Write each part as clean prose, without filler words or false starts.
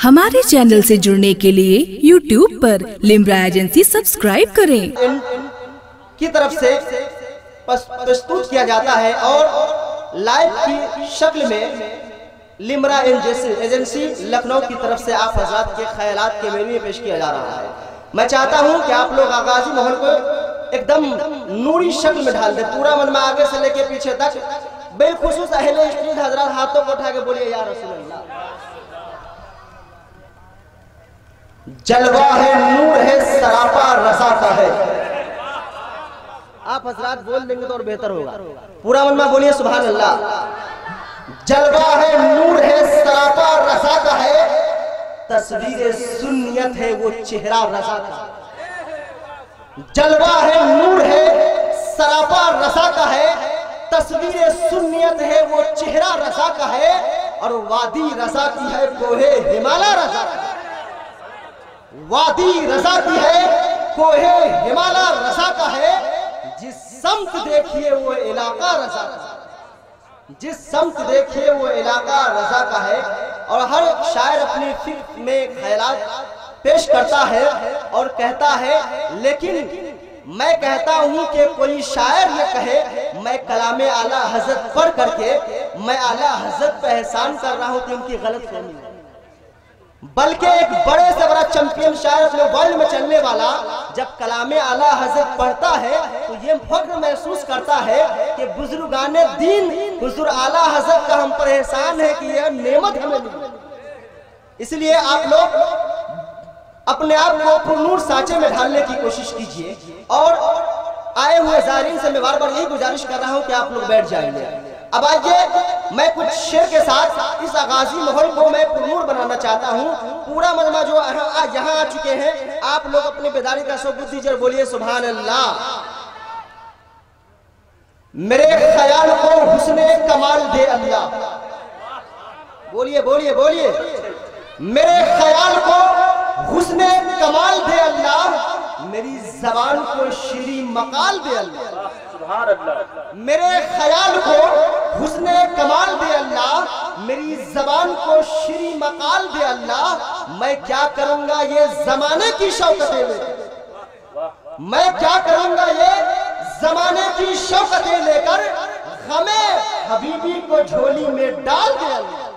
हमारे चैनल से जुड़ने के लिए YouTube पर लिम्रा एजेंसी सब्सक्राइब करें। की तरफ से प्रस्तुत किया जाता है और लाइव की शक्ल में लिम्रा एजेंसी लखनऊ की तरफ से आप हजरात के ख्यालात के मेनू में पेश किया जा रहा है। मैं चाहता हूं कि आप लोग आगाजी माहौल को एकदम नूरी शक्ल में ढाल दे। पूरा मन में आगे से लेके पीछे तक बिलखुसूस अहले स्ट्रीट हजरात हाथों को उठा के बोलिए या रसूल अल्लाह। जलवा है, नूर है, सरापा रसा का है। आप हजरात बोल देंगे तो और बेहतर होगा। पूरा मन में बोलिए सुभान अल्लाह। जलवा है, नूर है, सरापा रसा का है, तस्वीर सुन्नियत है वो चेहरा रसा का। जलवा है, नूर है, सरापा रसा का है, तस्वीर सुन्नियत है वो चेहरा रसा का है, और वादी रसा की है कोहे हिमालय रसा का। वादी रसा की है कोहे हिमालय रसा का है, जिस समत देखिए वो इलाका रसा का। जिस समत देखिए वो इलाका रसा का है। और हर शायर अपनी फिक्र में ख्यालात पेश करता है और कहता है, लेकिन मैं कहता हूं कि कोई शायर ये कहे मैं कलामे आला हजरत पढ़ करके मैं आला हजरत पे एहसान कर रहा हूं, कि उनकी गलत फहमी है। बल्कि एक बड़े से बड़ा चैंपियन शायर अपने वर्ल्ड में चलने वाला जब कलामे आला हजरत पढ़ता है तो ये फख्र महसूस करता है कि बुजुर्गाने दीन हुजूर आला हजरत का हम पर एहसान है कि यह नेमत हमें मिली। इसलिए आप लोग अपने आप को पुरनूर सांचे में ढालने की कोशिश कीजिए। और आए हुए ज़ायरीन से मैं बार बार यही गुजारिश कर रहा हूं कि आप लोग बैठ जाएंगे। अब आइए मैं कुछ शेर के साथ इस आगाजी माहौल को मैं पुरनूर बनाना चाहता हूं। पूरा मजमा जो यहाँ आ चुके हैं, आप लोग अपनी बेदारी का सबूत दीजिए, बोलिए सुभान अल्लाह। मेरे ख्याल को हुस्ने कमाल दे अल्लाह। बोलिए बोलिए बोलिए। मेरे ख्याल को हुस्ने कमाल दे अल्लाह, मेरी जबान को शीरी मकाल दे अल्लाह। मेरे ख्याल को हुस्ने कमाल दे अल्लाह, मेरी जबान को शीरी मकाल दे अल्लाह। मैं क्या करूंगा ये जमाने की शौकतें लेकर, मैं क्या करूंगा ये जमाने की शौकतें लेकर, गमे हबीबी को झोली में डाल दे अल्लाह।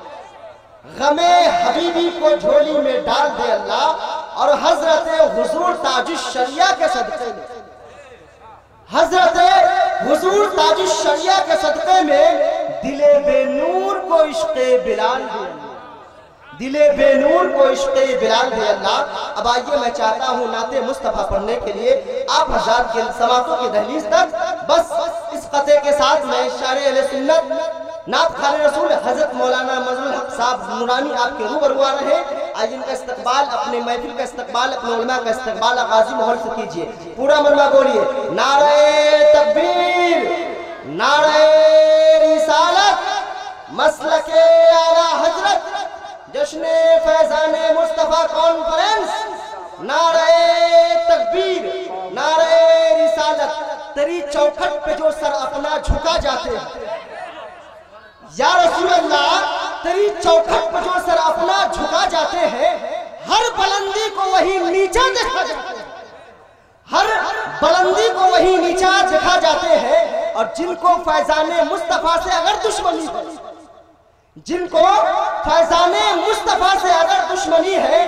गमे हबीबी को झोली में डाल दे अल्लाह। और हजरत हुजूर ताजुश शरिया के सदक़े में, हजरत हुजूर ताजुश शरिया के सदक़े में दिले बेनूर को इश्क़े बिलाल दे अल्लाह। दिले बेनूर को इश्क़े बिलाल दे अल्लाह। अब आइए मैं चाहता हूँ नाते मुस्तफ़ा पढ़ने के लिए आप हज़ार के समातों की दहलीज तक बस इस क़ते के साथ मैं शायर अहले सुन्नत नात खाने रसूल हजरत मौलाना मजरुल हक साहब नूरानी आपके रूबरू आ रहे हैं। आज इनका इस्तकबाल, अपने महफिल का इस्तकबाल, अपने उलमा का इस्तकबाल आगाजी माहौल से कीजिए। पूरा मनवा बोलिए नारे तकबीर, नारे रिसालत, मसलके आला हजरत, जश्ने फैजाने मुस्तफा कॉन्फ्रेंस। नारे तकबीर, नारे रिसालत। तेरी चौखट पे जो सर अपना झुका जाते हैं या रसूल अल्लाह, तेरी चौखट पर जो सर अपना झुका जाते हैं, हर बुलंदी को वही नीचा देखा जाता है। हर बुलंदी को वही नीचा देखा जाते हैं। और जिनको फैजाने मुस्तफा से अगर दुश्मनी है, जिनको फैजाने मुस्तफा से अगर दुश्मनी है,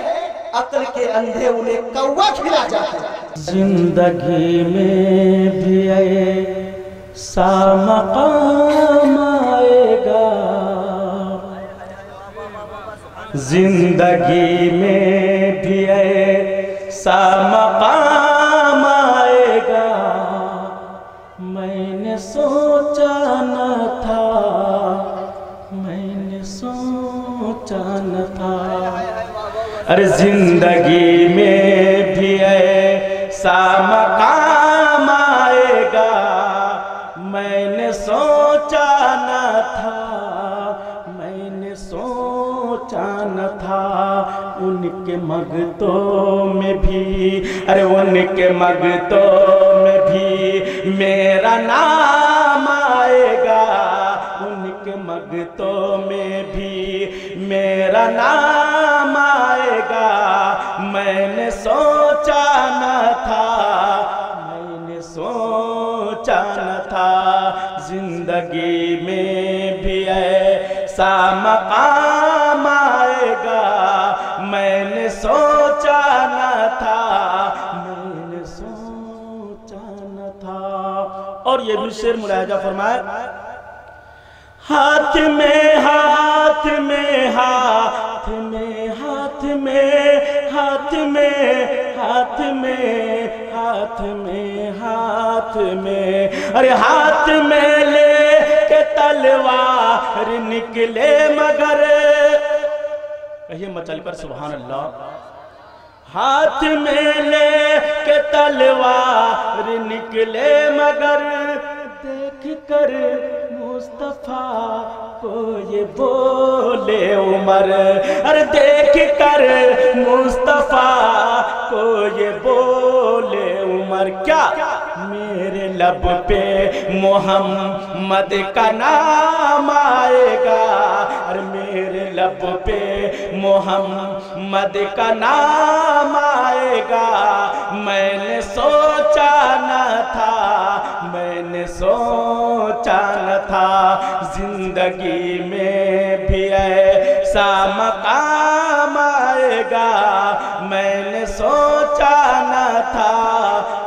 अक्ल के अंधे उन्हें कौवा खिला जाते हैं। जिंदगी में भी ऐसा मकाम आएगा, जिंदगी में भी ऐसा मकाम आएगा, मैंने सोचा न था, मैंने सोचा न था। अरे जिंदगी में भी ऐसा मकाम आएगा, मैंने सोचा न था, मैंने सोचा न था। उनके मगतों में भी, अरे उनके मगतों में भी मेरा नाम आएगा, उनके मगतों में भी मेरा नाम आएगा। मकाम आएगा, मैंने सोचा न था, मैंने सोचा न था। और ये भी शेर मुलाहिजा फरमाए, हाथ में हाथ में हाथ में हाथ में हाथ में हाथ में हाथ में हाथ में, अरे हाथ में ले के तलवार निकले मगर, कहिए मचल कर सुभान अल्लाह। हाथ में ले के तलवार निकले मगर, देख कर मुस्तफा को ये बोले उमर, अरे देख कर मुस्तफा को ये बोले उमर, क्या मेरे लब पे मोहम्मद का नाम आएगा, अरे मेरे लब पे मोहम्मद का नाम आएगा, मैंने सोचा न था, मैंने सोचा न था, जिंदगी में भी ऐसा मकाम आएगा, मैंने सोचा न था,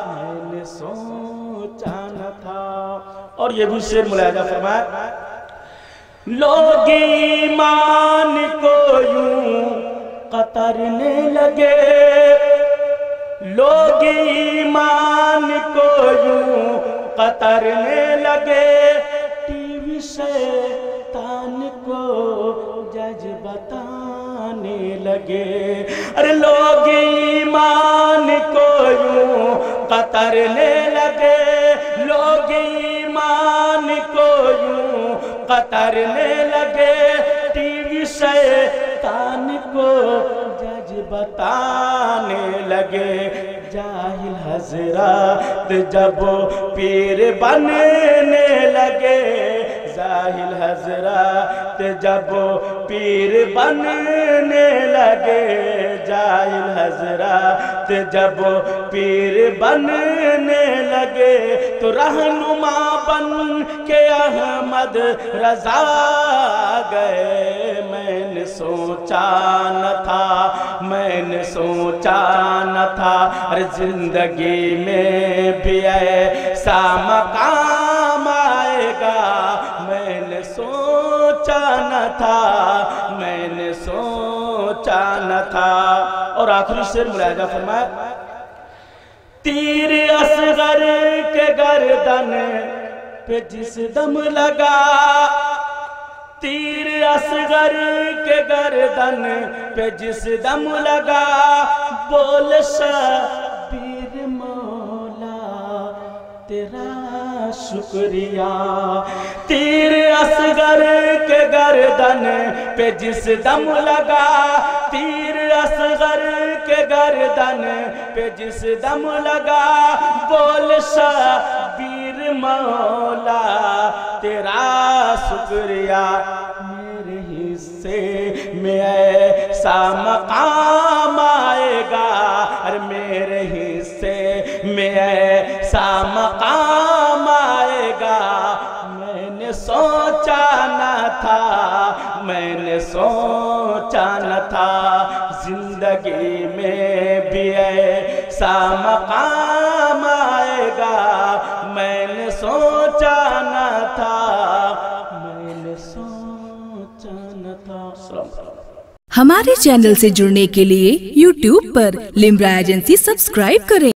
मैंने सोचा न था। और ये भी शेर मुलाहिजा फरमाए, लोग ईमान को यूं कतरने लगे, लोग ईमान को यूं कतरने लगे, टीवी शैतान को जज बताने लगे, अरे लोग ईमान को यूं कतरने लगे, लोग ईमान को यूं कतरने लगे, टीवी शैतान को जज बताने लगे, जाहिल हजरत जब पीर बनने लगे, जाहिल हजरत जब पीर बनने लगे, जाहिल हजरत जब पीर बनने लगे, तो रहनुमा बन के अहमद रजा गए, मैंने सोचा न था, मैंने सोचा न था, अरे जिंदगी में भी ऐसा मकाम आएगा, मैंने सोचा न था, मैंने सोचा न था। और आखिरी शेर मुलाहिजा फरमाए, तीर असगर के गर्दन पे जिस दम लगा, तीर असगर के गर्दन पे जिस दम लगा, बोल शबीर मौला तेरा शुक्रिया, तीर असगर के गर्दन पे जिस दम लगा, तीर असगर के गर्दन पे जिस दम लगा, बोल शबीर मौला तेरा शुक्रिया, मेरे हिस्से में ऐसा मकाम आएगा, अरे मेरे हिस्से में ऐसा मकाम आएगा, मैंने सोचा न था, मैंने सोचा न था, जिंदगी में भी ऐसा मकाम आएगा, मैंने सोचा न था, मैंने सोचा न था। हमारे चैनल से जुड़ने के लिए YouTube पर लिम्रा एजेंसी सब्सक्राइब करें।